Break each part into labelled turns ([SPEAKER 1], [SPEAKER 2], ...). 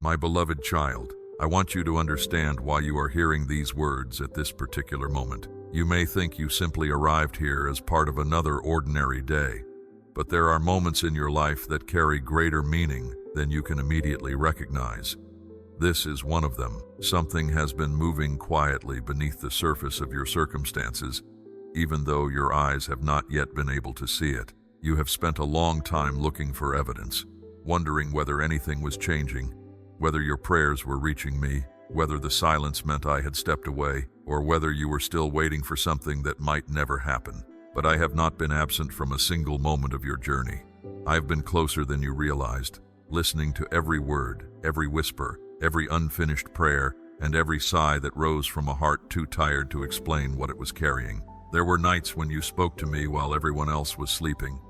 [SPEAKER 1] My beloved child, I want you to understand why you are hearing these words at this particular moment. You may think you simply arrived here as part of another ordinary day, but there are moments in your life that carry greater meaning than you can immediately recognize. This is one of them. Something has been moving quietly beneath the surface of your circumstances, even though your eyes have not yet been able to see it. You have spent a long time looking for evidence, wondering whether anything was changing, whether your prayers were reaching me, whether the silence meant I had stepped away, or whether you were still waiting for something that might never happen. But I have not been absent from a single moment of your journey. I have been closer than you realized, listening to every word, every whisper, every unfinished prayer, and every sigh that rose from a heart too tired to explain what it was carrying. There were nights when you spoke to me while everyone else was sleeping.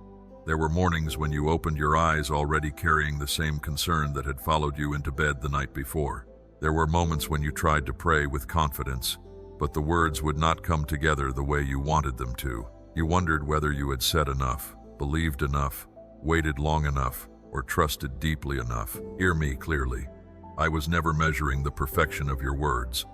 [SPEAKER 1] There were mornings when you opened your eyes already carrying the same concern that had followed you into bed the night before. There were moments when you tried to pray with confidence, but the words would not come together the way you wanted them to. You wondered whether you had said enough, believed enough, waited long enough, or trusted deeply enough. Hear me clearly. I was never measuring the perfection of your words.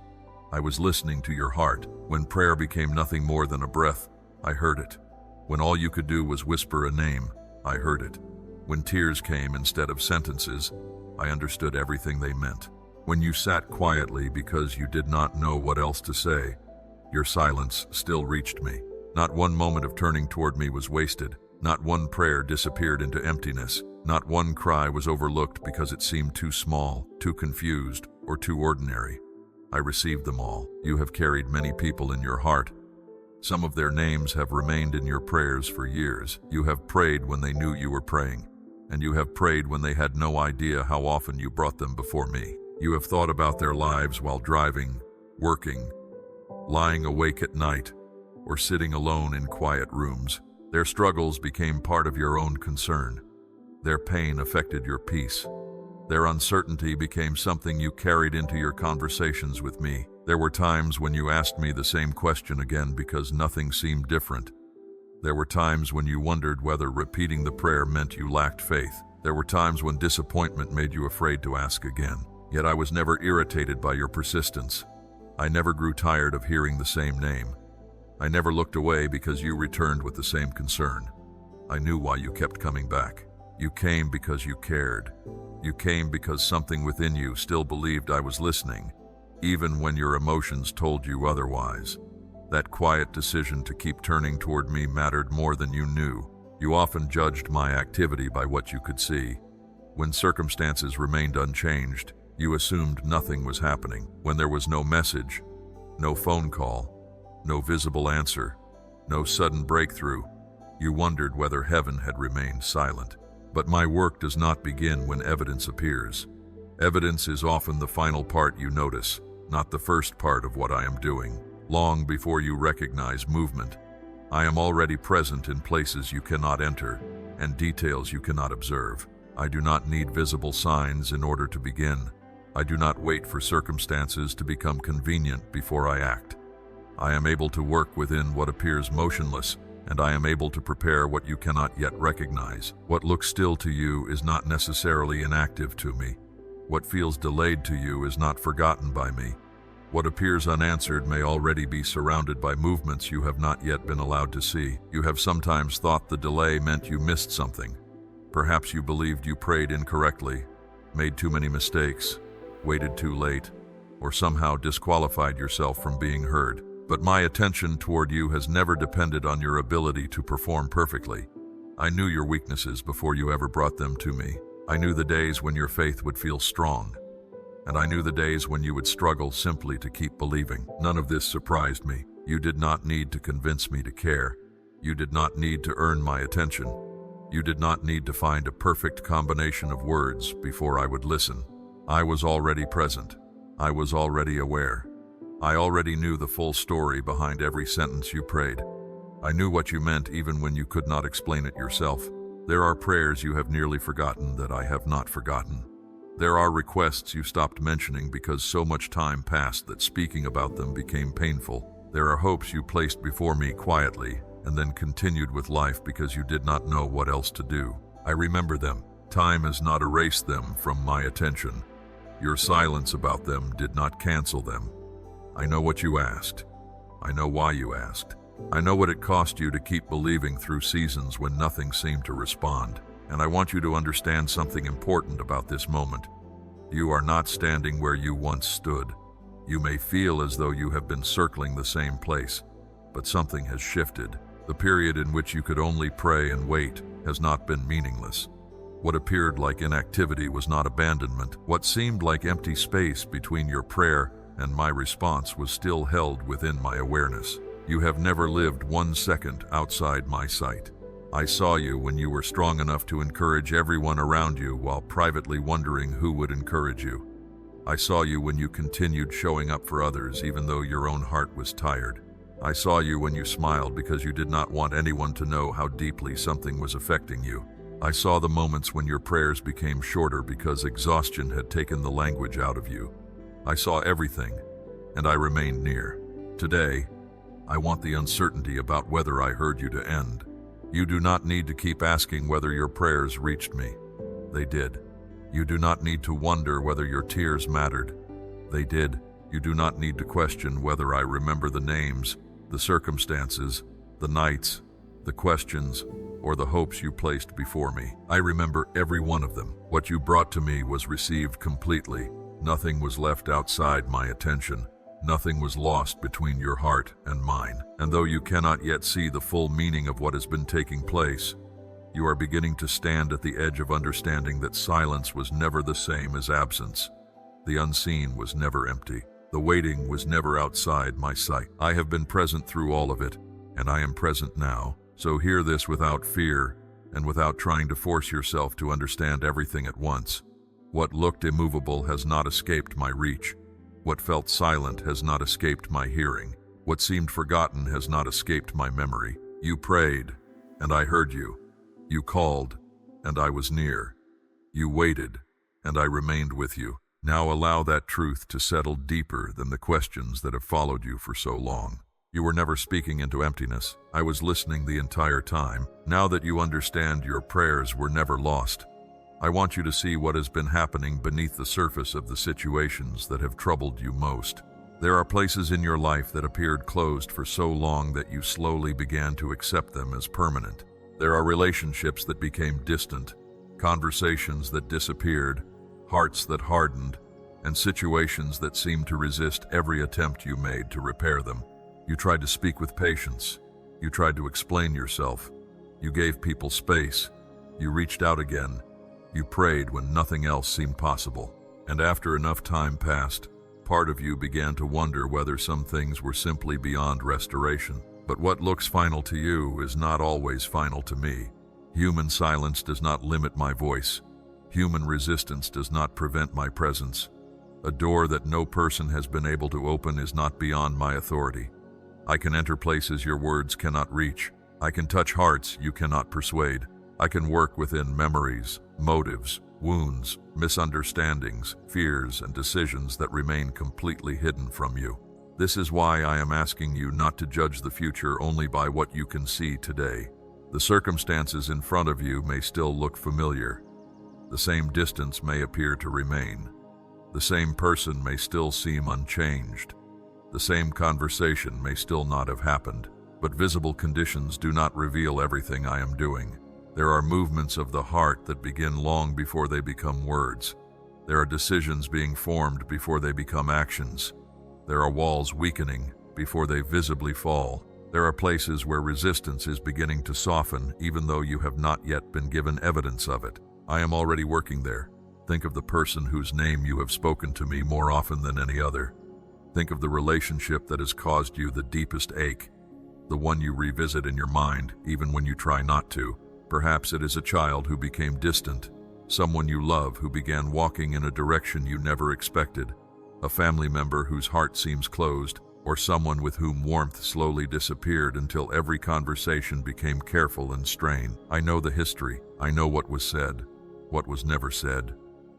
[SPEAKER 1] I was listening to your heart. When prayer became nothing more than a breath, I heard it. When all you could do was whisper a name, I heard it. When tears came instead of sentences, I understood everything they meant. When you sat quietly because you did not know what else to say, your silence still reached me. Not one moment of turning toward me was wasted. Not one prayer disappeared into emptiness. Not one cry was overlooked because it seemed too small, too confused, or too ordinary. I received them all. You have carried many people in your heart. Some of their names have remained in your prayers for years. You have prayed when they knew you were praying, and you have prayed when they had no idea how often you brought them before me. You have thought about their lives while driving, working, lying awake at night, or sitting alone in quiet rooms. Their struggles became part of your own concern. Their pain affected your peace. Their uncertainty became something you carried into your conversations with me. There were times when you asked me the same question again because nothing seemed different. There were times when you wondered whether repeating the prayer meant you lacked faith. There were times when disappointment made you afraid to ask again. Yet I was never irritated by your persistence. I never grew tired of hearing the same name. I never looked away because you returned with the same concern. I knew why you kept coming back. You came because you cared. You came because something within you still believed I was listening, even when your emotions told you otherwise. That quiet decision to keep turning toward me mattered more than you knew. You often judged my activity by what you could see. When circumstances remained unchanged, you assumed nothing was happening. When there was no message, no phone call, no visible answer, no sudden breakthrough, you wondered whether heaven had remained silent. But my work does not begin when evidence appears. Evidence is often the final part you notice, not the first part of what I am doing. Long before you recognize movement, I am already present in places you cannot enter and details you cannot observe. I do not need visible signs in order to begin. I do not wait for circumstances to become convenient before I act. I am able to work within what appears motionless, and I am able to prepare what you cannot yet recognize. What looks still to you is not necessarily inactive to me. What feels delayed to you is not forgotten by me. What appears unanswered may already be surrounded by movements you have not yet been allowed to see. You have sometimes thought the delay meant you missed something. Perhaps you believed you prayed incorrectly, made too many mistakes, waited too late, or somehow disqualified yourself from being heard. But my attention toward you has never depended on your ability to perform perfectly. I knew your weaknesses before you ever brought them to me. I knew the days when your faith would feel strong, and I knew the days when you would struggle simply to keep believing. None of this surprised me. You did not need to convince me to care. You did not need to earn my attention. You did not need to find a perfect combination of words before I would listen. I was already present. I was already aware. I already knew the full story behind every sentence you prayed. I knew what you meant even when you could not explain it yourself. There are prayers you have nearly forgotten that I have not forgotten. There are requests you stopped mentioning because so much time passed that speaking about them became painful. There are hopes you placed before me quietly and then continued with life because you did not know what else to do. I remember them. Time has not erased them from my attention. Your silence about them did not cancel them. I know what you asked. I know why you asked. I know what it cost you to keep believing through seasons when nothing seemed to respond. And I want you to understand something important about this moment. You are not standing where you once stood. You may feel as though you have been circling the same place, but something has shifted. The period in which you could only pray and wait has not been meaningless. What appeared like inactivity was not abandonment. What seemed like empty space between your prayer and my response was still held within my awareness. You have never lived 1 second outside my sight. I saw you when you were strong enough to encourage everyone around you while privately wondering who would encourage you. I saw you when you continued showing up for others even though your own heart was tired. I saw you when you smiled because you did not want anyone to know how deeply something was affecting you. I saw the moments when your prayers became shorter because exhaustion had taken the language out of you. I saw everything, and I remained near. Today, I want the uncertainty about whether I heard you to end. You do not need to keep asking whether your prayers reached me. They did. You do not need to wonder whether your tears mattered. They did. You do not need to question whether I remember the names, the circumstances, the nights, the questions, or the hopes you placed before me. I remember every one of them. What you brought to me was received completely. Nothing was left outside my attention. Nothing was lost between your heart and mine. And though you cannot yet see the full meaning of what has been taking place, you are beginning to stand at the edge of understanding that silence was never the same as absence. The unseen was never empty. The waiting was never outside my sight. I have been present through all of it, and I am present now. So hear this without fear and without trying to force yourself to understand everything at once. What looked immovable has not escaped my reach. What felt silent has not escaped my hearing. What seemed forgotten has not escaped my memory. You prayed, and I heard you. You called, and I was near. You waited, and I remained with you. Now allow that truth to settle deeper than the questions that have followed you for so long. You were never speaking into emptiness. I was listening the entire time. Now that you understand your prayers were never lost, I want you to see what has been happening beneath the surface of the situations that have troubled you most. There are places in your life that appeared closed for so long that you slowly began to accept them as permanent. There are relationships that became distant, conversations that disappeared, hearts that hardened, and situations that seemed to resist every attempt you made to repair them. You tried to speak with patience. You tried to explain yourself. You gave people space. You reached out again. You prayed when nothing else seemed possible. And after enough time passed, part of you began to wonder whether some things were simply beyond restoration. But what looks final to you is not always final to me. Human silence does not limit my voice. Human resistance does not prevent my presence. A door that no person has been able to open is not beyond my authority. I can enter places your words cannot reach. I can touch hearts you cannot persuade. I can work within memories, motives, wounds, misunderstandings, fears, and decisions that remain completely hidden from you. This is why I am asking you not to judge the future only by what you can see today. The circumstances in front of you may still look familiar. The same distance may appear to remain. The same person may still seem unchanged. The same conversation may still not have happened. But visible conditions do not reveal everything I am doing. There are movements of the heart that begin long before they become words. There are decisions being formed before they become actions. There are walls weakening before they visibly fall. There are places where resistance is beginning to soften even though you have not yet been given evidence of it. I am already working there. Think of the person whose name you have spoken to me more often than any other. Think of the relationship that has caused you the deepest ache, the one you revisit in your mind even when you try not to. Perhaps it is a child who became distant, someone you love who began walking in a direction you never expected, a family member whose heart seems closed, or someone with whom warmth slowly disappeared until every conversation became careful and strained. I know the history. I know what was said, what was never said,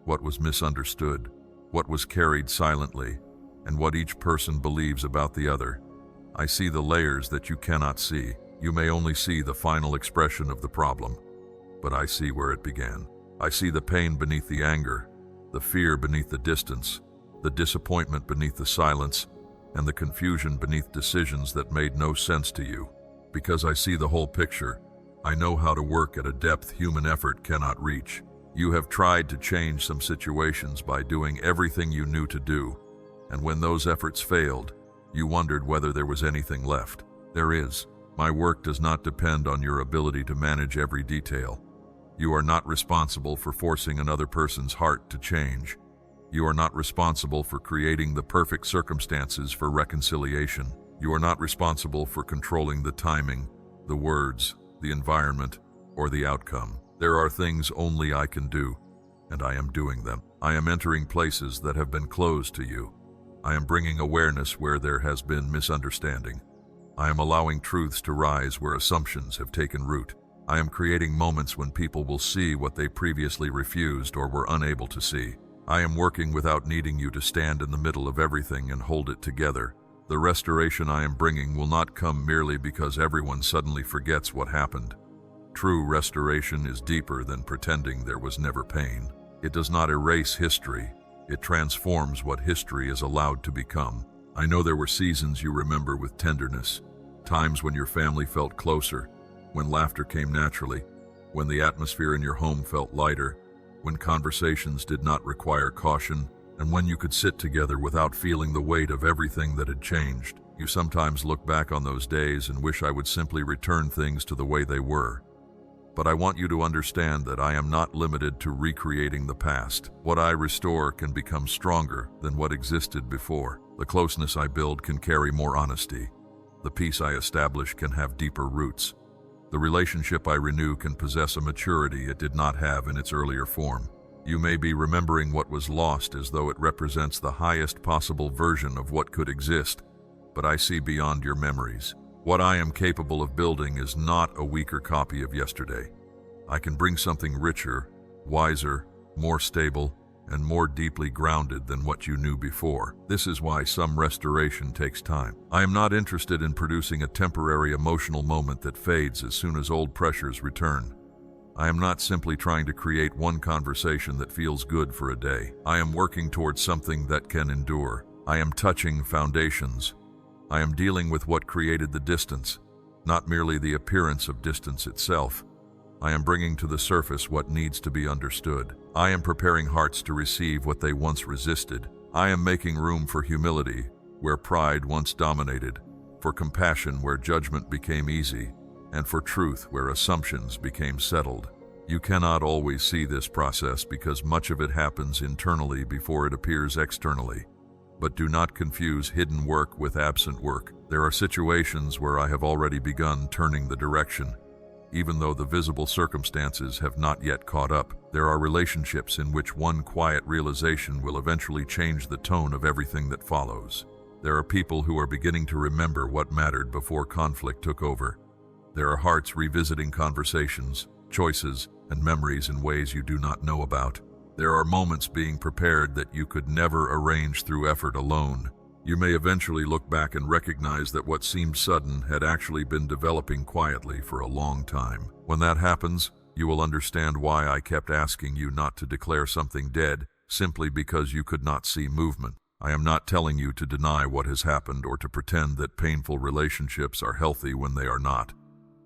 [SPEAKER 1] what was misunderstood, what was carried silently, and what each person believes about the other. I see the layers that you cannot see. You may only see the final expression of the problem, but I see where it began. I see the pain beneath the anger, the fear beneath the distance, the disappointment beneath the silence, and the confusion beneath decisions that made no sense to you. Because I see the whole picture, I know how to work at a depth human effort cannot reach. You have tried to change some situations by doing everything you knew to do, and when those efforts failed, you wondered whether there was anything left. There is. My work does not depend on your ability to manage every detail. You are not responsible for forcing another person's heart to change. You are not responsible for creating the perfect circumstances for reconciliation. You are not responsible for controlling the timing, the words, the environment, or the outcome. There are things only I can do, and I am doing them. I am entering places that have been closed to you. I am bringing awareness where there has been misunderstanding. I am allowing truths to rise where assumptions have taken root. I am creating moments when people will see what they previously refused or were unable to see. I am working without needing you to stand in the middle of everything and hold it together. The restoration I am bringing will not come merely because everyone suddenly forgets what happened. True restoration is deeper than pretending there was never pain. It does not erase history. It transforms what history is allowed to become. I know there were seasons you remember with tenderness, times when your family felt closer, when laughter came naturally, when the atmosphere in your home felt lighter, when conversations did not require caution, and when you could sit together without feeling the weight of everything that had changed. You sometimes look back on those days and wish I would simply return things to the way they were. But I want you to understand that I am not limited to recreating the past. What I restore can become stronger than what existed before. The closeness I build can carry more honesty. The peace I establish can have deeper roots. The relationship I renew can possess a maturity it did not have in its earlier form. You may be remembering what was lost as though it represents the highest possible version of what could exist, but I see beyond your memories. What I am capable of building is not a weaker copy of yesterday. I can bring something richer, wiser, more stable, and more deeply grounded than what you knew before. This is why some restoration takes time. I am not interested in producing a temporary emotional moment that fades as soon as old pressures return. I am not simply trying to create one conversation that feels good for a day. I am working towards something that can endure. I am touching foundations. I am dealing with what created the distance, not merely the appearance of distance itself. I am bringing to the surface what needs to be understood. I am preparing hearts to receive what they once resisted. I am making room for humility where pride once dominated, for compassion where judgment became easy, and for truth where assumptions became settled. You cannot always see this process because much of it happens internally before it appears externally. But do not confuse hidden work with absent work. There are situations where I have already begun turning the direction. Even though the visible circumstances have not yet caught up, there are relationships in which one quiet realization will eventually change the tone of everything that follows. There are people who are beginning to remember what mattered before conflict took over. There are hearts revisiting conversations, choices, and memories in ways you do not know about. There are moments being prepared that you could never arrange through effort alone. You may eventually look back and recognize that what seemed sudden had actually been developing quietly for a long time. When that happens, you will understand why I kept asking you not to declare something dead simply because you could not see movement. I am not telling you to deny what has happened or to pretend that painful relationships are healthy when they are not.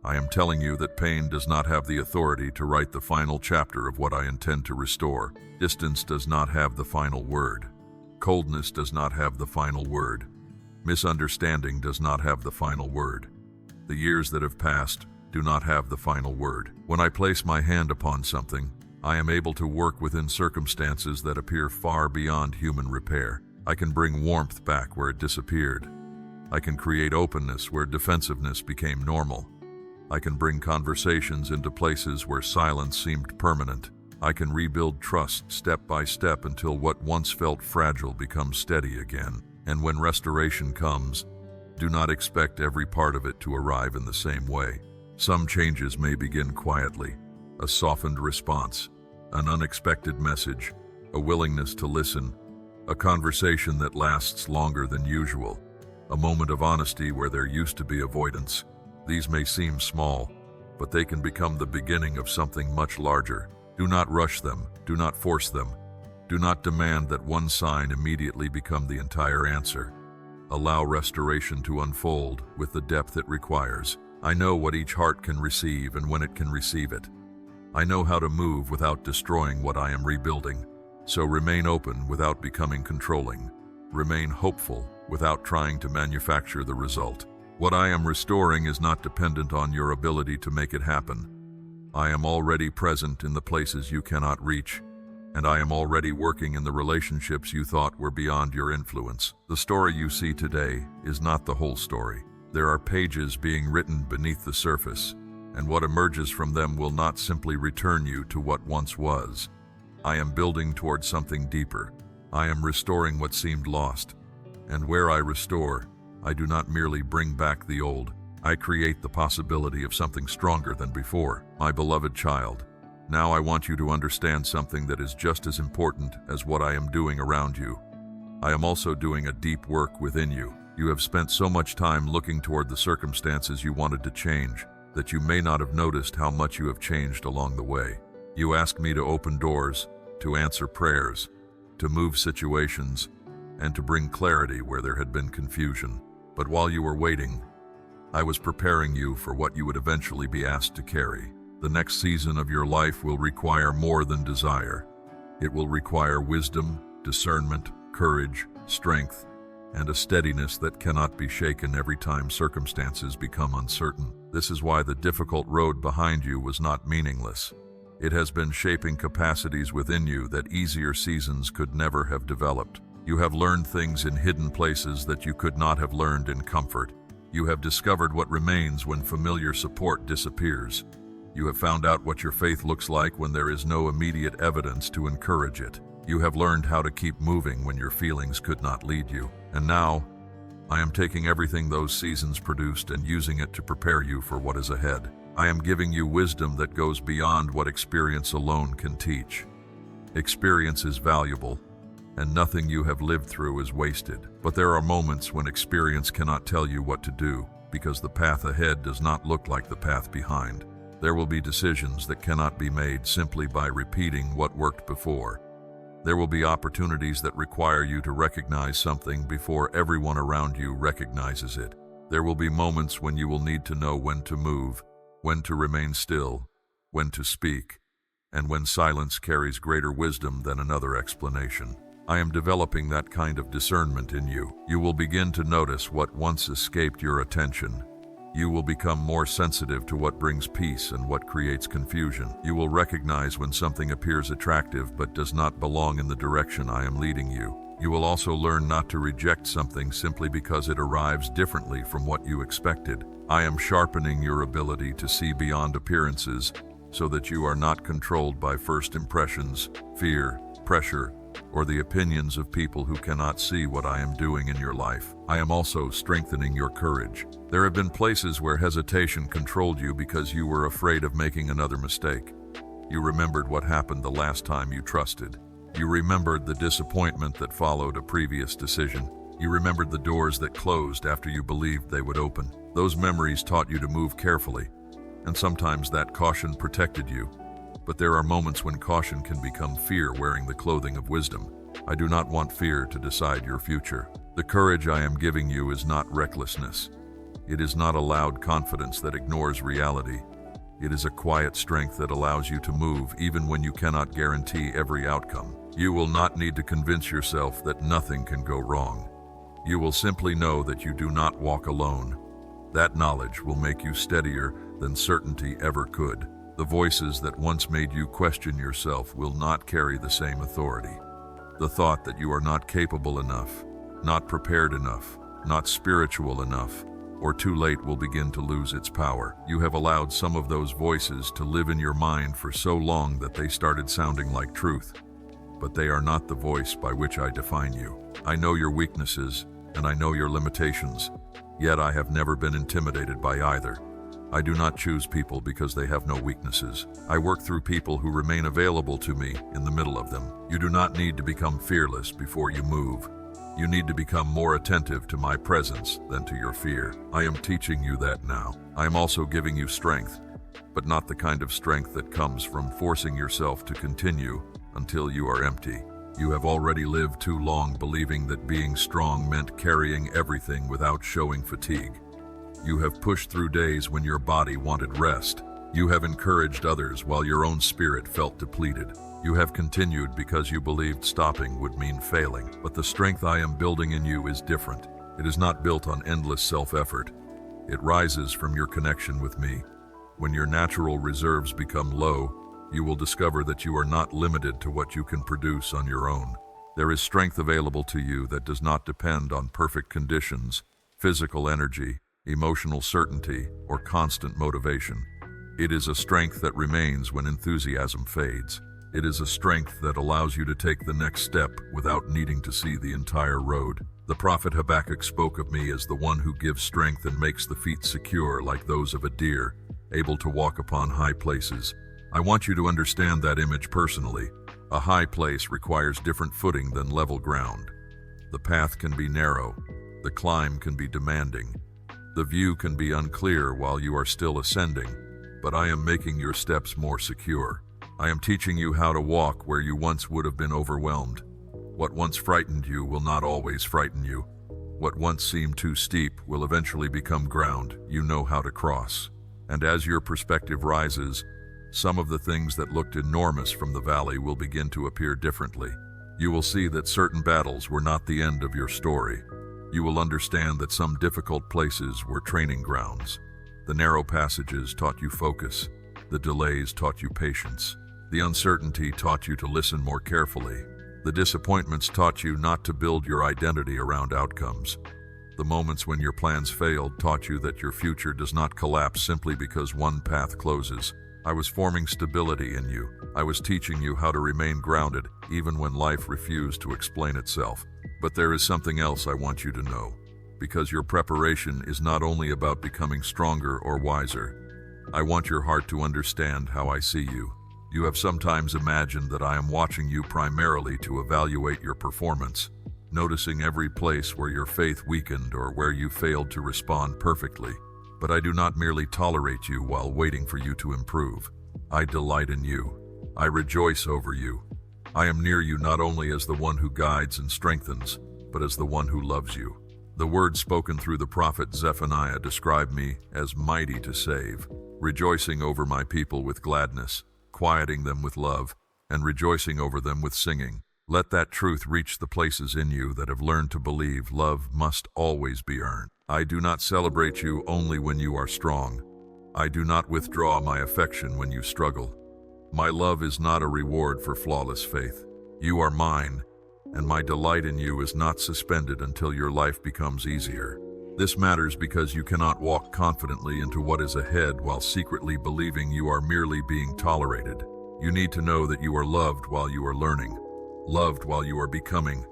[SPEAKER 1] I am telling you that pain does not have the authority to write the final chapter of what I intend to restore. Distance does not have the final word. Coldness does not have the final word. Misunderstanding does not have the final word. The years that have passed do not have the final word. When I place my hand upon something, I am able to work within circumstances that appear far beyond human repair. I can bring warmth back where it disappeared. I can create openness where defensiveness became normal. I can bring conversations into places where silence seemed permanent. I can rebuild trust step by step until what once felt fragile becomes steady again. And when restoration comes, do not expect every part of it to arrive in the same way. Some changes may begin quietly, a softened response, an unexpected message, a willingness to listen, a conversation that lasts longer than usual, a moment of honesty where there used to be avoidance. These may seem small, but they can become the beginning of something much larger. Do not rush them. Do not force them. Do not demand that one sign immediately become the entire answer. Allow restoration to unfold with the depth it requires. I know what each heart can receive and when it can receive it. I know how to move without destroying what I am rebuilding. So remain open without becoming controlling. Remain hopeful without trying to manufacture the result. What I am restoring is not dependent on your ability to make it happen. I am already present in the places you cannot reach, and I am already working in the relationships you thought were beyond your influence. The story you see today is not the whole story. There are pages being written beneath the surface, and what emerges from them will not simply return you to what once was. I am building towards something deeper. I am restoring what seemed lost. And where I restore, I do not merely bring back the old. I create the possibility of something stronger than before. My beloved child, now I want you to understand something that is just as important as what I am doing around you. I am also doing a deep work within you. You have spent so much time looking toward the circumstances you wanted to change that you may not have noticed how much you have changed along the way. You asked me to open doors, to answer prayers, to move situations, and to bring clarity where there had been confusion. But while you were waiting, I was preparing you for what you would eventually be asked to carry. The next season of your life will require more than desire. It will require wisdom, discernment, courage, strength, and a steadiness that cannot be shaken every time circumstances become uncertain. This is why the difficult road behind you was not meaningless. It has been shaping capacities within you that easier seasons could never have developed. You have learned things in hidden places that you could not have learned in comfort. You have discovered what remains when familiar support disappears. You have found out what your faith looks like when there is no immediate evidence to encourage it. You have learned how to keep moving when your feelings could not lead you. And now, I am taking everything those seasons produced and using it to prepare you for what is ahead. I am giving you wisdom that goes beyond what experience alone can teach. Experience is valuable, and nothing you have lived through is wasted. But there are moments when experience cannot tell you what to do because the path ahead does not look like the path behind. There will be decisions that cannot be made simply by repeating what worked before. There will be opportunities that require you to recognize something before everyone around you recognizes it. There will be moments when you will need to know when to move, when to remain still, when to speak, and when silence carries greater wisdom than another explanation. I am developing that kind of discernment in you. You will begin to notice what once escaped your attention. You will become more sensitive to what brings peace and what creates confusion. You will recognize when something appears attractive but does not belong in the direction I am leading you. You will also learn not to reject something simply because it arrives differently from what you expected. I am sharpening your ability to see beyond appearances so that you are not controlled by first impressions, fear, pressure, or the opinions of people who cannot see what I am doing in your life. I am also strengthening your courage. There have been places where hesitation controlled you because you were afraid of making another mistake. You remembered what happened the last time you trusted. You remembered the disappointment that followed a previous decision. You remembered the doors that closed after you believed they would open. Those memories taught you to move carefully, and sometimes that caution protected you. But there are moments when caution can become fear wearing the clothing of wisdom. I do not want fear to decide your future. The courage I am giving you is not recklessness. It is not a loud confidence that ignores reality. It is a quiet strength that allows you to move even when you cannot guarantee every outcome. You will not need to convince yourself that nothing can go wrong. You will simply know that you do not walk alone. That knowledge will make you steadier than certainty ever could. The voices that once made you question yourself will not carry the same authority. The thought that you are not capable enough, not prepared enough, not spiritual enough, or too late will begin to lose its power. You have allowed some of those voices to live in your mind for so long that they started sounding like truth. But they are not the voice by which I define you. I know your weaknesses, and I know your limitations, yet I have never been intimidated by either. I do not choose people because they have no weaknesses. I work through people who remain available to me in the middle of them. You do not need to become fearless before you move. You need to become more attentive to my presence than to your fear. I am teaching you that now. I am also giving you strength, but not the kind of strength that comes from forcing yourself to continue until you are empty. You have already lived too long believing that being strong meant carrying everything without showing fatigue. You have pushed through days when your body wanted rest. You have encouraged others while your own spirit felt depleted. You have continued because you believed stopping would mean failing. But the strength I am building in you is different. It is not built on endless self-effort. It rises from your connection with me. When your natural reserves become low, you will discover that you are not limited to what you can produce on your own. There is strength available to you that does not depend on perfect conditions, physical energy, emotional certainty, or constant motivation. It is a strength that remains when enthusiasm fades. It is a strength that allows you to take the next step without needing to see the entire road. The prophet Habakkuk spoke of me as the one who gives strength and makes the feet secure like those of a deer, able to walk upon high places. I want you to understand that image personally. A high place requires different footing than level ground. The path can be narrow. The climb can be demanding. The view can be unclear while you are still ascending. But I am making your steps more secure. I am teaching you how to walk where you once would have been overwhelmed. What once frightened you will not always frighten you. What once seemed too steep will eventually become ground you know how to cross. And as your perspective rises, some of the things that looked enormous from the valley will begin to appear differently. You will see that certain battles were not the end of your story. You will understand that some difficult places were training grounds. The narrow passages taught you focus. The delays taught you patience. The uncertainty taught you to listen more carefully. The disappointments taught you not to build your identity around outcomes. The moments when your plans failed taught you that your future does not collapse simply because one path closes. I was forming stability in you. I was teaching you how to remain grounded, even when life refused to explain itself. But there is something else I want you to know. Because your preparation is not only about becoming stronger or wiser. I want your heart to understand how I see you. You have sometimes imagined that I am watching you primarily to evaluate your performance, noticing every place where your faith weakened or where you failed to respond perfectly. But I do not merely tolerate you while waiting for you to improve. I delight in you. I rejoice over you. I am near you not only as the one who guides and strengthens, but as the one who loves you. The words spoken through the prophet Zephaniah describe me as mighty to save, rejoicing over my people with gladness, quieting them with love, and rejoicing over them with singing. Let that truth reach the places in you that have learned to believe love must always be earned. I do not celebrate you only when you are strong. I do not withdraw my affection when you struggle. My love is not a reward for flawless faith. You are mine, and my delight in you is not suspended until your life becomes easier. This matters because you cannot walk confidently into what is ahead while secretly believing you are merely being tolerated. You need to know that you are loved while you are learning, loved while you are becoming,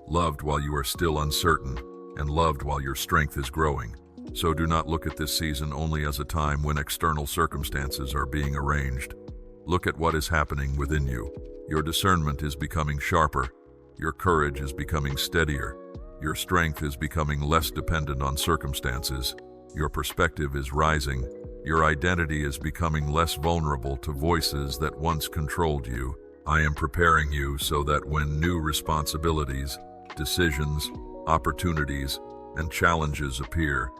[SPEAKER 1] loved while you are still uncertain, and loved while your strength is growing. So do not look at this season only as a time when external circumstances are being arranged. Look at what is happening within you. Your discernment is becoming sharper. Your courage is becoming steadier. Your strength is becoming less dependent on circumstances. Your perspective is rising. Your identity is becoming less vulnerable to voices that once controlled you. I am preparing you so that when new responsibilities, decisions, opportunities, and challenges appear,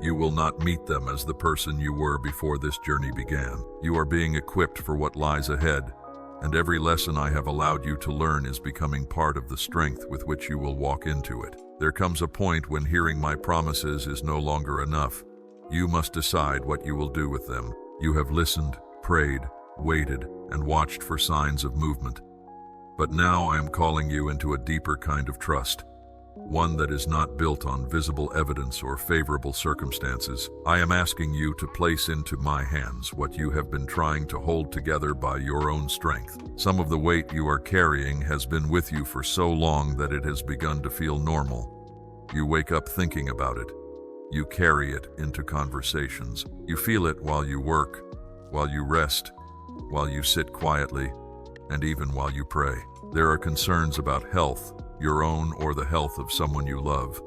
[SPEAKER 1] you will not meet them as the person you were before this journey began. You are being equipped for what lies ahead, and every lesson I have allowed you to learn is becoming part of the strength with which you will walk into it. There comes a point when hearing my promises is no longer enough. You must decide what you will do with them. You have listened, prayed, waited, and watched for signs of movement. But now I am calling you into a deeper kind of trust. One that is not built on visible evidence or favorable circumstances. I am asking you to place into my hands what you have been trying to hold together by your own strength. Some of the weight you are carrying has been with you for so long that it has begun to feel normal. You wake up thinking about it. You carry it into conversations. You feel it while you work, while you rest, while you sit quietly, and even while you pray. There are concerns about health, your own or the health of someone you love.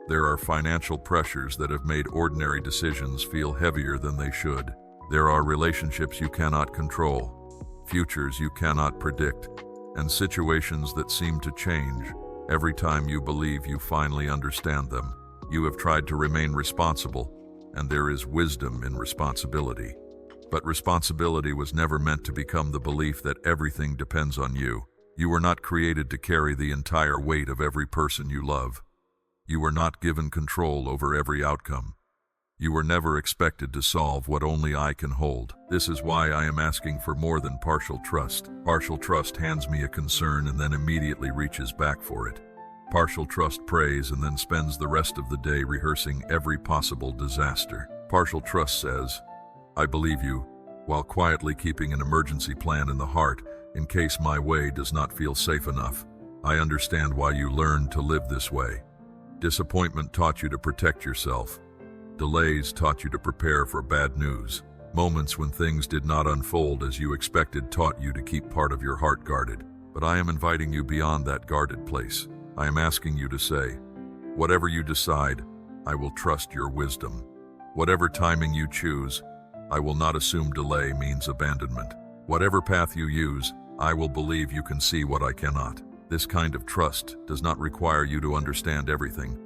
[SPEAKER 1] There are financial pressures that have made ordinary decisions feel heavier than they should. There are relationships you cannot control, futures you cannot predict, and situations that seem to change every time you believe you finally understand them. You have tried to remain responsible, and there is wisdom in responsibility. But responsibility was never meant to become the belief that everything depends on you. You were not created to carry the entire weight of every person you love. You were not given control over every outcome. You were never expected to solve what only I can hold. This is why I am asking for more than partial trust. Partial trust hands me a concern and then immediately reaches back for it. Partial trust prays and then spends the rest of the day rehearsing every possible disaster. Partial trust says, I believe you, while quietly keeping an emergency plan in the heart in case my way does not feel safe enough. I understand why you learned to live this way. Disappointment taught you to protect yourself. Delays taught you to prepare for bad news. Moments when things did not unfold as you expected taught you to keep part of your heart guarded. But I am inviting you beyond that guarded place. I am asking you to say, whatever you decide, I will trust your wisdom. Whatever timing you choose, I will not assume delay means abandonment. Whatever path you use, I will believe you can see what I cannot. This kind of trust does not require you to understand everything.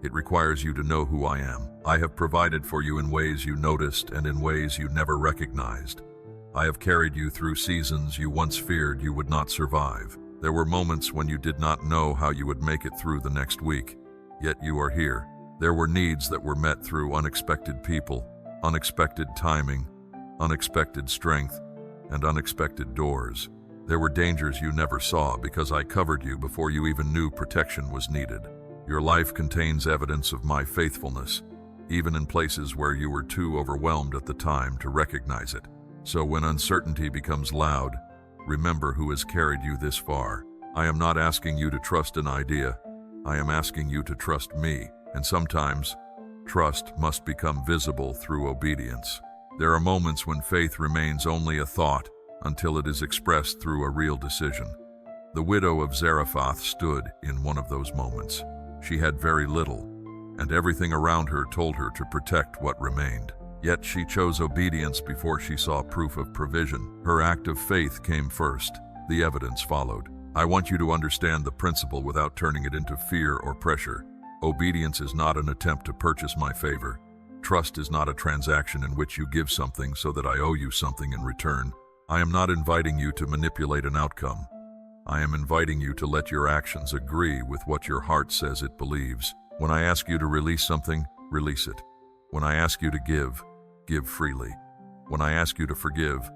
[SPEAKER 1] It requires you to know who I am. I have provided for you in ways you noticed and in ways you never recognized. I have carried you through seasons you once feared you would not survive. There were moments when you did not know how you would make it through the next week, yet you are here. There were needs that were met through unexpected people, unexpected timing, unexpected strength, and unexpected doors. There were dangers you never saw because I covered you before you even knew protection was needed. Your life contains evidence of my faithfulness, even in places where you were too overwhelmed at the time to recognize it. So when uncertainty becomes loud, remember who has carried you this far. I am not asking you to trust an idea. I am asking you to trust me, and sometimes trust must become visible through obedience. There are moments when faith remains only a thought until it is expressed through a real decision. The widow of Zarephath stood in one of those moments. She had very little, and everything around her told her to protect what remained. Yet she chose obedience before she saw proof of provision. Her act of faith came first. The evidence followed. I want you to understand the principle without turning it into fear or pressure. Obedience is not an attempt to purchase my favor. Trust is not a transaction in which you give something so that I owe you something in return. I am not inviting you to manipulate an outcome. I am inviting you to let your actions agree with what your heart says it believes. When I ask you to release something, release it. When I ask you to give, give freely. When I ask you to forgive,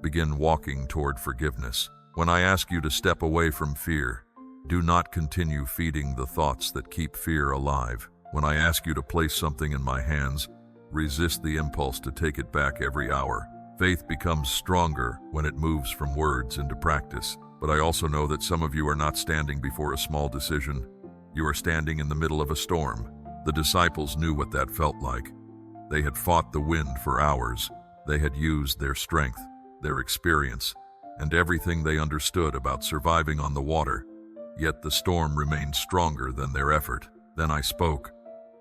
[SPEAKER 1] begin walking toward forgiveness. When I ask you to step away from fear, do not continue feeding the thoughts that keep fear alive. When I ask you to place something in my hands, resist the impulse to take it back every hour. Faith becomes stronger when it moves from words into practice. But I also know that some of you are not standing before a small decision. You are standing in the middle of a storm. The disciples knew what that felt like. They had fought the wind for hours. They had used their strength, their experience, and everything they understood about surviving on the water. Yet the storm remained stronger than their effort. Then I spoke,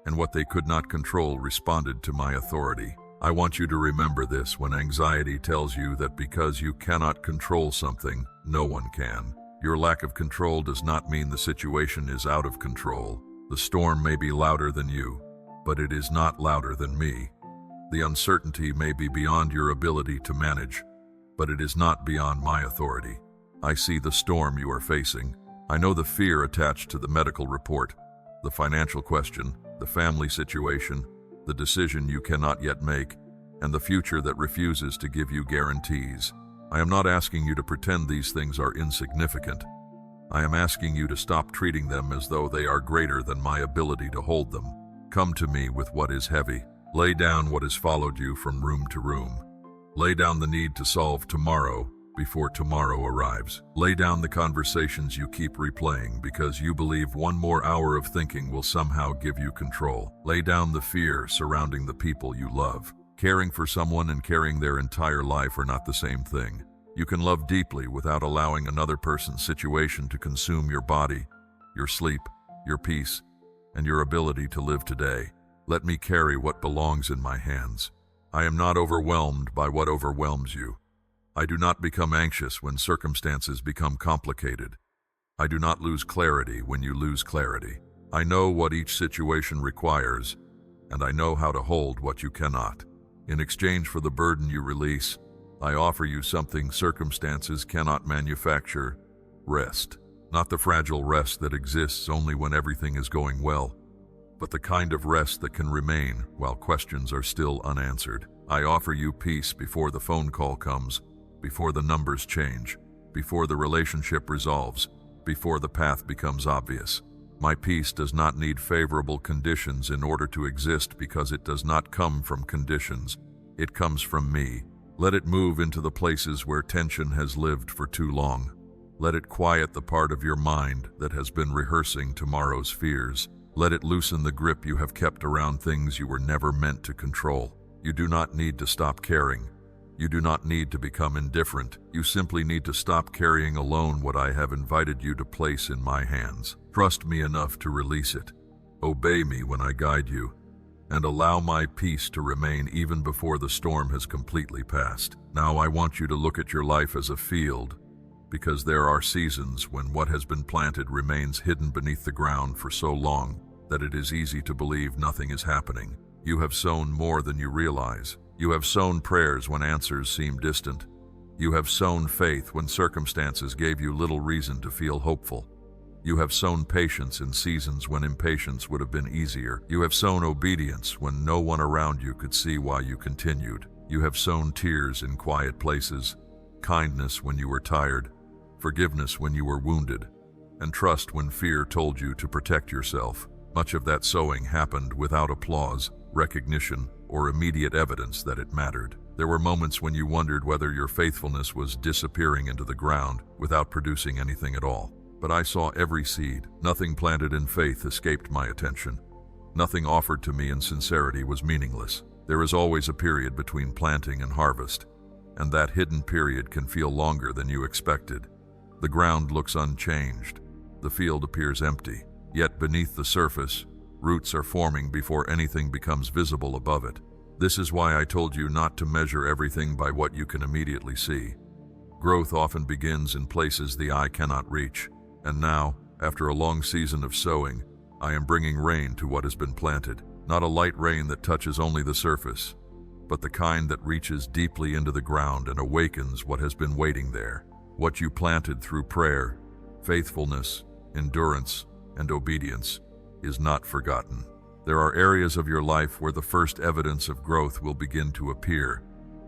[SPEAKER 1] and what they could not control responded to my authority. I want you to remember this when anxiety tells you that because you cannot control something, no one can. Your lack of control does not mean the situation is out of control. The storm may be louder than you, but it is not louder than me. The uncertainty may be beyond your ability to manage, but it is not beyond my authority. I see the storm you are facing. I know the fear attached to the medical report, the financial question, the family situation, the decision you cannot yet make, and the future that refuses to give you guarantees. I am not asking you to pretend these things are insignificant. I am asking you to stop treating them as though they are greater than my ability to hold them. Come to me with what is heavy. Lay down what has followed you from room to room. Lay down the need to solve tomorrow before tomorrow arrives. Lay down the conversations you keep replaying because you believe one more hour of thinking will somehow give you control. Lay down the fear surrounding the people you love. Caring for someone and caring their entire life are not the same thing. You can love deeply without allowing another person's situation to consume your body, your sleep, your peace, and your ability to live today. Let me carry what belongs in my hands. I am not overwhelmed by what overwhelms you. I do not become anxious when circumstances become complicated. I do not lose clarity when you lose clarity. I know what each situation requires, and I know how to hold what you cannot. In exchange for the burden you release, I offer you something circumstances cannot manufacture: rest. Not the fragile rest that exists only when everything is going well, but the kind of rest that can remain while questions are still unanswered. I offer you peace before the phone call comes, before the numbers change, before the relationship resolves, before the path becomes obvious. My peace does not need favorable conditions in order to exist because it does not come from conditions. It comes from me. Let it move into the places where tension has lived for too long. Let it quiet the part of your mind that has been rehearsing tomorrow's fears. Let it loosen the grip you have kept around things you were never meant to control. You do not need to stop caring. You do not need to become indifferent. You simply need to stop carrying alone what I have invited you to place in my hands. Trust me enough to release it. Obey me when I guide you, and allow my peace to remain even before the storm has completely passed. Now I want you to look at your life as a field, because there are seasons when what has been planted remains hidden beneath the ground for so long that it is easy to believe nothing is happening. You have sown more than you realize. You have sown prayers when answers seem distant. You have sown faith when circumstances gave you little reason to feel hopeful. You have sown patience in seasons when impatience would have been easier. You have sown obedience when no one around you could see why you continued. You have sown tears in quiet places, kindness when you were tired, forgiveness when you were wounded, and trust when fear told you to protect yourself. Much of that sowing happened without applause, recognition, or immediate evidence that it mattered. There were moments when you wondered whether your faithfulness was disappearing into the ground without producing anything at all. But I saw every seed. Nothing planted in faith escaped my attention. Nothing offered to me in sincerity was meaningless. There is always a period between planting and harvest, and that hidden period can feel longer than you expected. The ground looks unchanged. The field appears empty. Yet beneath the surface, roots are forming before anything becomes visible above it. This is why I told you not to measure everything by what you can immediately see. Growth often begins in places the eye cannot reach. And now, after a long season of sowing, I am bringing rain to what has been planted. Not a light rain that touches only the surface, but the kind that reaches deeply into the ground and awakens what has been waiting there. What you planted through prayer, faithfulness, endurance, and obedience is not forgotten. There are areas of your life where the first evidence of growth will begin to appear,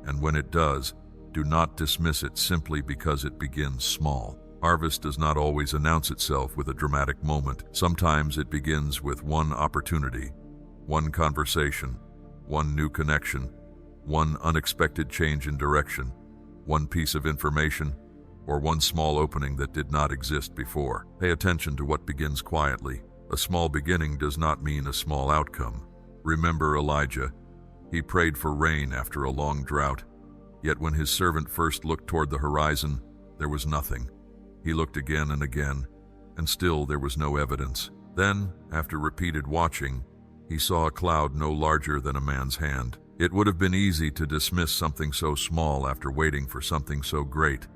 [SPEAKER 1] and when it does, do not dismiss it simply because it begins small. Harvest does not always announce itself with a dramatic moment. Sometimes it begins with one opportunity, one conversation, one new connection, one unexpected change in direction, one piece of information, or one small opening that did not exist before. Pay attention to what begins quietly. A small beginning does not mean a small outcome. Remember Elijah. He prayed for rain after a long drought. Yet when his servant first looked toward the horizon, there was nothing. He looked again and again, and still there was no evidence. Then, after repeated watching, he saw a cloud no larger than a man's hand. It would have been easy to dismiss something so small after waiting for something so great.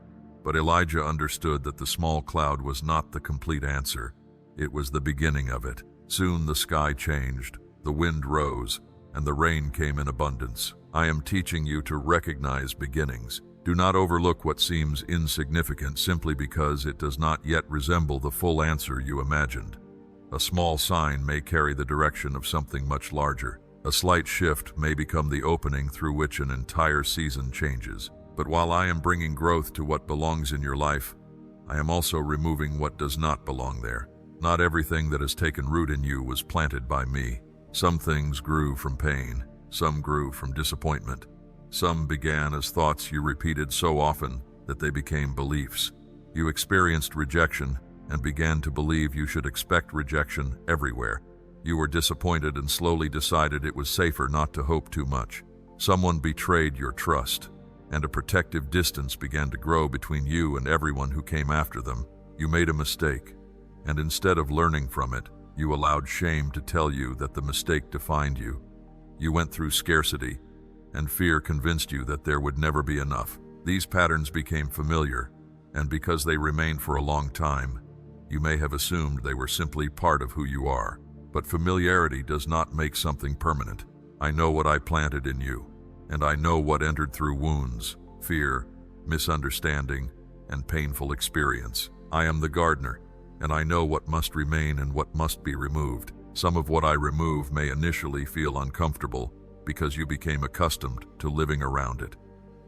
[SPEAKER 1] But Elijah understood that the small cloud was not the complete answer. It was the beginning of it. Soon the sky changed, the wind rose, and the rain came in abundance. I am teaching you to recognize beginnings. Do not overlook what seems insignificant simply because it does not yet resemble the full answer you imagined. A small sign may carry the direction of something much larger. A slight shift may become the opening through which an entire season changes. But while I am bringing growth to what belongs in your life, I am also removing what does not belong there. Not everything that has taken root in you was planted by me. Some things grew from pain. Some grew from disappointment. Some began as thoughts you repeated so often that they became beliefs. You experienced rejection and began to believe you should expect rejection everywhere. You were disappointed and slowly decided it was safer not to hope too much. Someone betrayed your trust, and a protective distance began to grow between you and everyone who came after them. You made a mistake, and instead of learning from it, you allowed shame to tell you that the mistake defined you. You went through scarcity, and fear convinced you that there would never be enough. These patterns became familiar, and because they remain for a long time, you may have assumed they were simply part of who you are. But familiarity does not make something permanent. I know what I planted in you, and I know what entered through wounds, fear, misunderstanding, and painful experience. I am the gardener, and I know what must remain and what must be removed. Some of what I remove may initially feel uncomfortable because you became accustomed to living around it.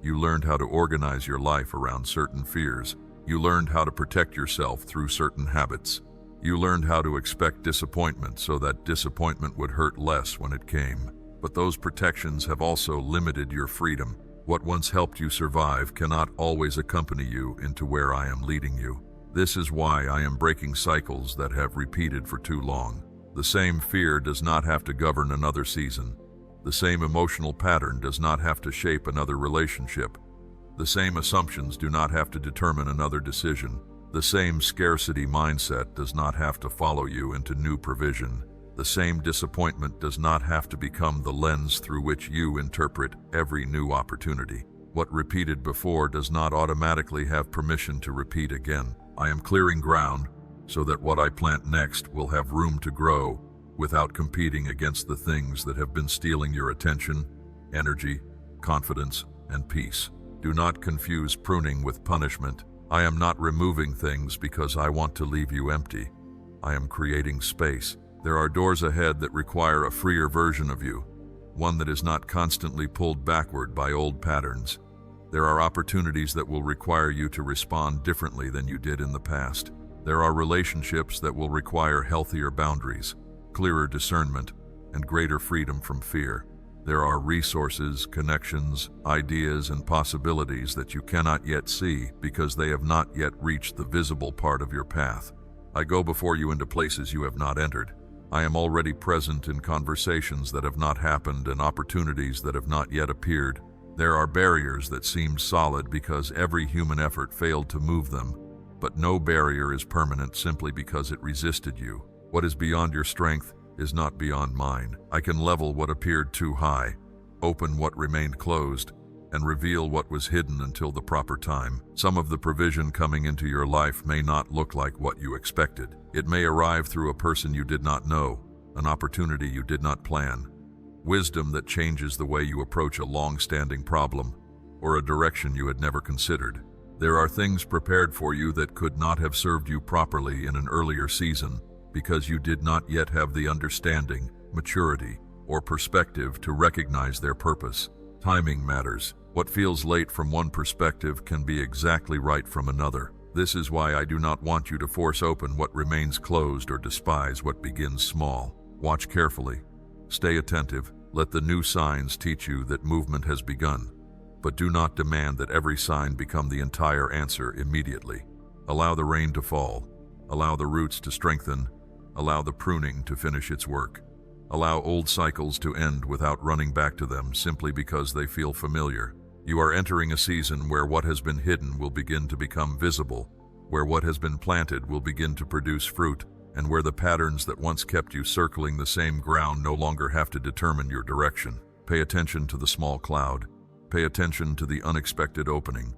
[SPEAKER 1] You learned how to organize your life around certain fears. You learned how to protect yourself through certain habits. You learned how to expect disappointment so that disappointment would hurt less when it came. But those protections have also limited your freedom. What once helped you survive cannot always accompany you into where I am leading you. This is why I am breaking cycles that have repeated for too long. The same fear does not have to govern another season. The same emotional pattern does not have to shape another relationship. The same assumptions do not have to determine another decision. The same scarcity mindset does not have to follow you into new provision. The same disappointment does not have to become the lens through which you interpret every new opportunity. What repeated before does not automatically have permission to repeat again. I am clearing ground so that what I plant next will have room to grow without competing against the things that have been stealing your attention, energy, confidence, and peace. Do not confuse pruning with punishment. I am not removing things because I want to leave you empty. I am creating space. There are doors ahead that require a freer version of you, one that is not constantly pulled backward by old patterns. There are opportunities that will require you to respond differently than you did in the past. There are relationships that will require healthier boundaries, clearer discernment, and greater freedom from fear. There are resources, connections, ideas, and possibilities that you cannot yet see because they have not yet reached the visible part of your path. I go before you into places you have not entered. I am already present in conversations that have not happened and opportunities that have not yet appeared. There are barriers that seemed solid because every human effort failed to move them, but no barrier is permanent simply because it resisted you. What is beyond your strength is not beyond mine. I can level what appeared too high, open what remained closed, and reveal what was hidden until the proper time. Some of the provision coming into your life may not look like what you expected. It may arrive through a person you did not know, an opportunity you did not plan, wisdom that changes the way you approach a long-standing problem, or a direction you had never considered. There are things prepared for you that could not have served you properly in an earlier season, because you did not yet have the understanding, maturity, or perspective to recognize their purpose. Timing matters. What feels late from one perspective can be exactly right from another. This is why I do not want you to force open what remains closed or despise what begins small. Watch carefully. Stay attentive. Let the new signs teach you that movement has begun. But do not demand that every sign become the entire answer immediately. Allow the rain to fall. Allow the roots to strengthen. Allow the pruning to finish its work. Allow old cycles to end without running back to them simply because they feel familiar. You are entering a season where what has been hidden will begin to become visible, where what has been planted will begin to produce fruit, and where the patterns that once kept you circling the same ground no longer have to determine your direction. Pay attention to the small cloud. Pay attention to the unexpected opening.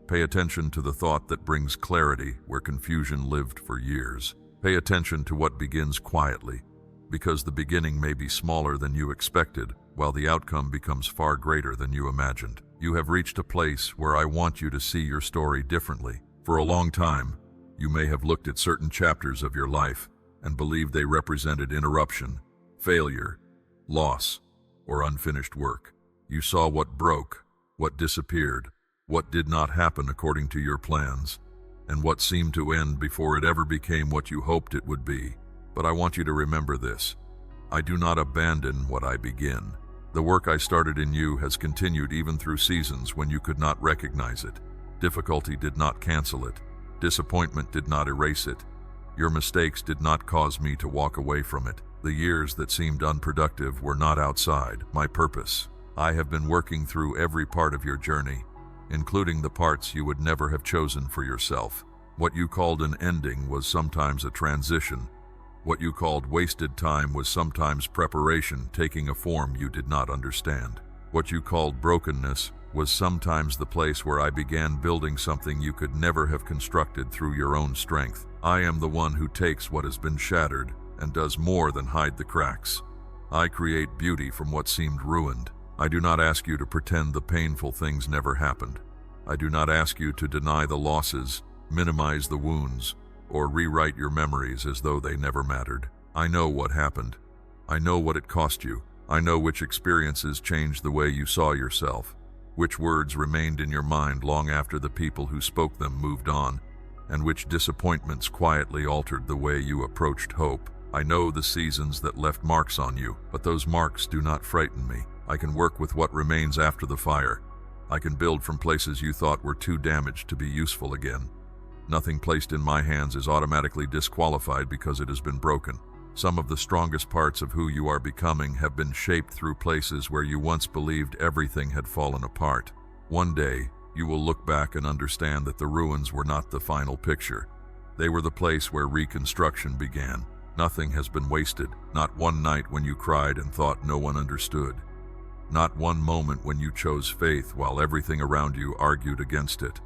[SPEAKER 1] Pay attention to the thought that brings clarity where confusion lived for years. Pay attention to what begins quietly, because the beginning may be smaller than you expected, while the outcome becomes far greater than you imagined. You have reached a place where I want you to see your story differently. For a long time, you may have looked at certain chapters of your life and believed they represented interruption, failure, loss, or unfinished work. You saw what broke, what disappeared, what did not happen according to your plans, and what seemed to end before it ever became what you hoped it would be. But I want you to remember this. I do not abandon what I begin. The work I started in you has continued even through seasons when you could not recognize it. Difficulty did not cancel it. Disappointment did not erase it. Your mistakes did not cause me to walk away from it. The years that seemed unproductive were not outside my purpose. I have been working through every part of your journey, including the parts you would never have chosen for yourself. What you called an ending was sometimes a transition. What you called wasted time was sometimes preparation taking a form you did not understand. What you called brokenness was sometimes the place where I began building something you could never have constructed through your own strength. I am the one who takes what has been shattered and does more than hide the cracks. I create beauty from what seemed ruined. I do not ask you to pretend the painful things never happened. I do not ask you to deny the losses, minimize the wounds, or rewrite your memories as though they never mattered. I know what happened. I know what it cost you. I know which experiences changed the way you saw yourself, which words remained in your mind long after the people who spoke them moved on, and which disappointments quietly altered the way you approached hope. I know the seasons that left marks on you, but those marks do not frighten me. I can work with what remains after the fire. I can build from places you thought were too damaged to be useful again. Nothing placed in my hands is automatically disqualified because it has been broken. Some of the strongest parts of who you are becoming have been shaped through places where you once believed everything had fallen apart. One day, you will look back and understand that the ruins were not the final picture. They were the place where reconstruction began. Nothing has been wasted, not one night when you cried and thought no one understood. Not one moment when you chose faith while everything around you argued against it.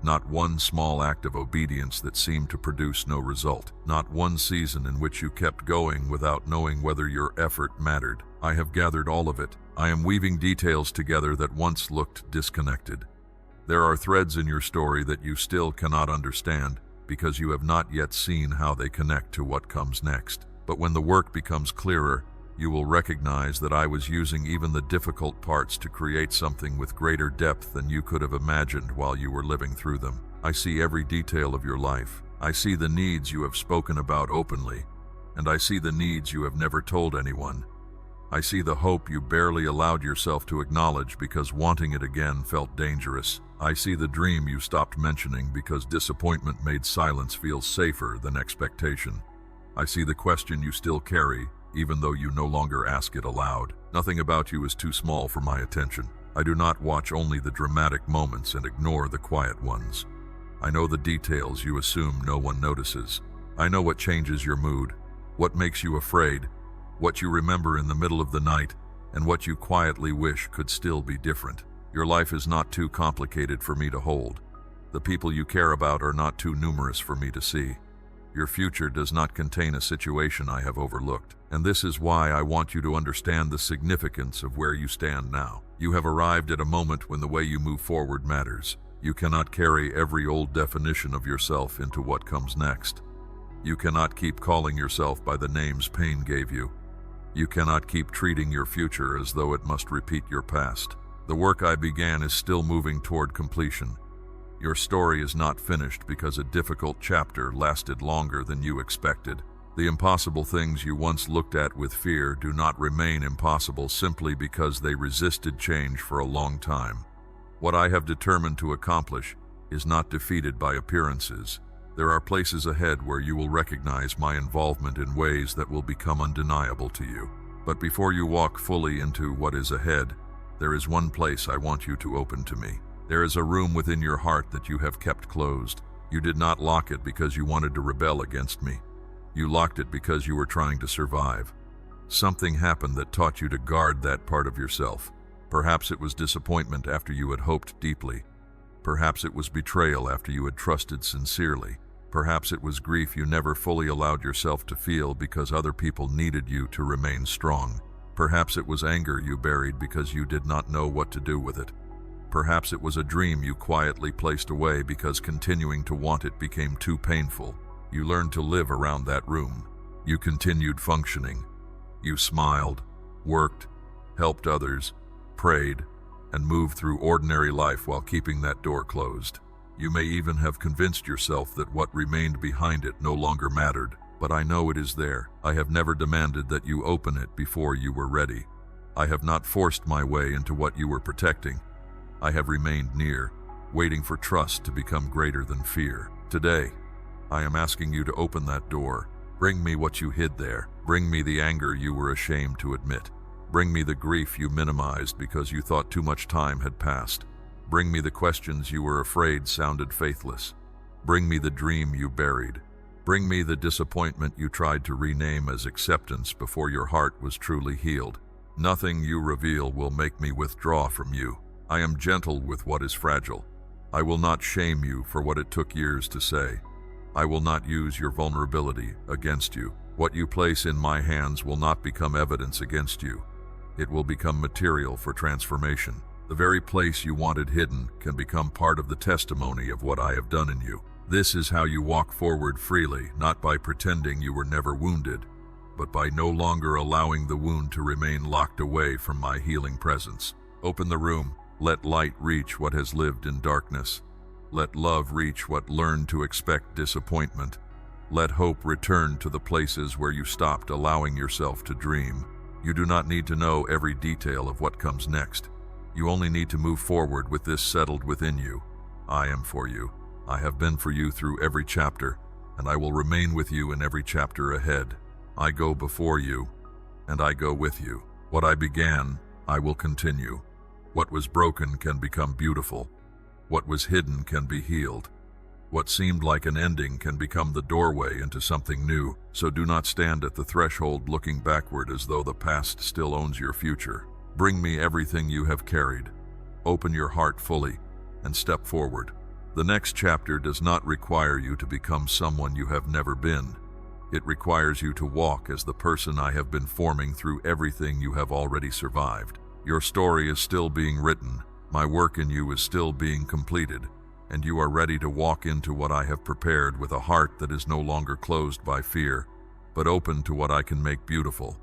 [SPEAKER 1] Not one small act of obedience that seemed to produce no result. Not one season in which you kept going without knowing whether your effort mattered. I have gathered all of it. I am weaving details together that once looked disconnected. There are threads in your story that you still cannot understand because you have not yet seen how they connect to what comes next. But when the work becomes clearer, you will recognize that I was using even the difficult parts to create something with greater depth than you could have imagined while you were living through them. I see every detail of your life. I see the needs you have spoken about openly, and I see the needs you have never told anyone. I see the hope you barely allowed yourself to acknowledge because wanting it again felt dangerous. I see the dream you stopped mentioning because disappointment made silence feel safer than expectation. I see the question you still carry, even though you no longer ask it aloud. Nothing about you is too small for my attention. I do not watch only the dramatic moments and ignore the quiet ones. I know the details you assume no one notices. I know what changes your mood, what makes you afraid, what you remember in the middle of the night, and what you quietly wish could still be different. Your life is not too complicated for me to hold. The people you care about are not too numerous for me to see. Your future does not contain a situation I have overlooked, and this is why I want you to understand the significance of where you stand now. You have arrived at a moment when the way you move forward matters. You cannot carry every old definition of yourself into what comes next. You cannot keep calling yourself by the names pain gave you. You cannot keep treating your future as though it must repeat your past. The work I began is still moving toward completion. Your story is not finished because a difficult chapter lasted longer than you expected. The impossible things you once looked at with fear do not remain impossible simply because they resisted change for a long time. What I have determined to accomplish is not defeated by appearances. There are places ahead where you will recognize my involvement in ways that will become undeniable to you. But before you walk fully into what is ahead, there is one place I want you to open to me. There is a room within your heart that you have kept closed. You did not lock it because you wanted to rebel against me. You locked it because you were trying to survive. Something happened that taught you to guard that part of yourself. Perhaps it was disappointment after you had hoped deeply. Perhaps it was betrayal after you had trusted sincerely. Perhaps it was grief you never fully allowed yourself to feel because other people needed you to remain strong. Perhaps it was anger you buried because you did not know what to do with it. Perhaps it was a dream you quietly placed away because continuing to want it became too painful. You learned to live around that room. You continued functioning. You smiled, worked, helped others, prayed, and moved through ordinary life while keeping that door closed. You may even have convinced yourself that what remained behind it no longer mattered, but I know it is there. I have never demanded that you open it before you were ready. I have not forced my way into what you were protecting. I have remained near, waiting for trust to become greater than fear. Today, I am asking you to open that door. Bring me what you hid there. Bring me the anger you were ashamed to admit. Bring me the grief you minimized because you thought too much time had passed. Bring me the questions you were afraid sounded faithless. Bring me the dream you buried. Bring me the disappointment you tried to rename as acceptance before your heart was truly healed. Nothing you reveal will make me withdraw from you. I am gentle with what is fragile. I will not shame you for what it took years to say. I will not use your vulnerability against you. What you place in my hands will not become evidence against you. It will become material for transformation. The very place you wanted hidden can become part of the testimony of what I have done in you. This is how you walk forward freely, not by pretending you were never wounded, but by no longer allowing the wound to remain locked away from my healing presence. Open the room. Let light reach what has lived in darkness. Let love reach what learned to expect disappointment. Let hope return to the places where you stopped allowing yourself to dream. You do not need to know every detail of what comes next. You only need to move forward with this settled within you. I am for you. I have been for you through every chapter, and I will remain with you in every chapter ahead. I go before you, and I go with you. What I began, I will continue. What was broken can become beautiful. What was hidden can be healed. What seemed like an ending can become the doorway into something new. So do not stand at the threshold looking backward as though the past still owns your future. Bring me everything you have carried. Open your heart fully and step forward. The next chapter does not require you to become someone you have never been. It requires you to walk as the person I have been forming through everything you have already survived. Your story is still being written. My work in you is still being completed, and you are ready to walk into what I have prepared with a heart that is no longer closed by fear, but open to what I can make beautiful.